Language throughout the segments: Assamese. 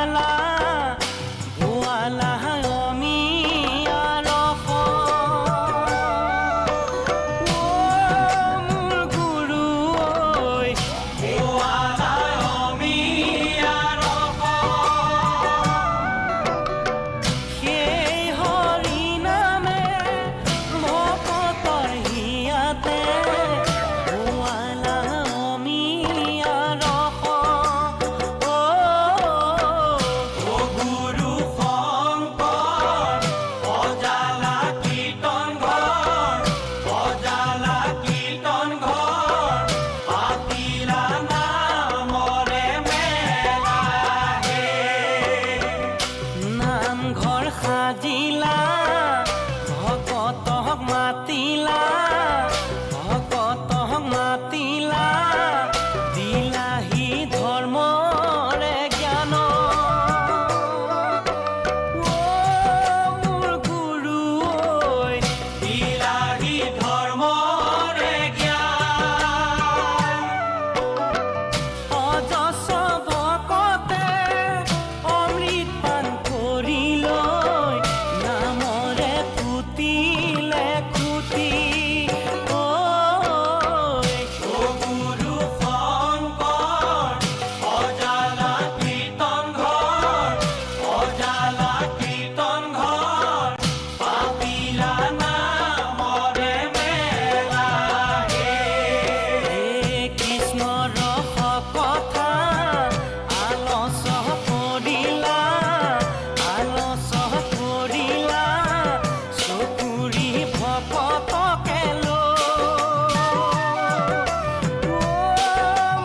গোৱালা গোৱালা অমিয়া ৰস মোৰ গুৰু ঐ গোৱালা অমিয়া ৰস সেই হৰি নামে ভকতৰ হিয়াতে গোৱালা অমিয়া ৰস গুৰু শংকৰ অজালা কীৰ্তন ঘৰ পাতিলা নামৰে মেলা হে নামঘৰ সাজিলা ভকতক মাতিলা দিলাহি ধৰ্মৰে জ্ঞান মোৰ গুৰু ঐ দিলাহি ধৰ্মৰে জ্ঞান অজস্ৰ ভকতে অমৃত পান কৰি লৈ নামৰে পুতিলে খুটি গুৰু শংকৰ অজালা কীৰ্তন ঘৰ পাতিলা নামৰে মেলা হে কৃষ্ণ ৰস কথা আলস কৰিলা চকুৰি ভকতকে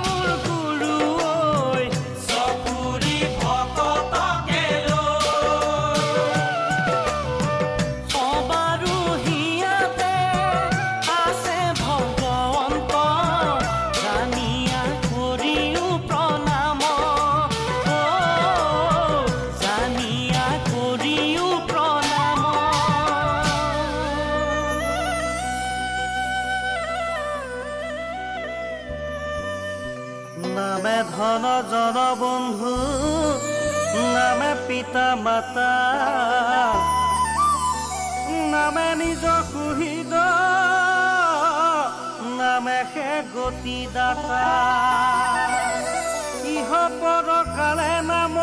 মোৰ গুৰু ঐ চকুৰি ভকতকে সবাৰো হিয়াতে আছে ভগৱন্ত জানিয়া কৰিও প্ৰণাম নামে ধন জন বন্ধু নামে পিতা মাতা নামে নিজ কুহিদ নামে সে গতি দাতা ইহ পৰকালে নাম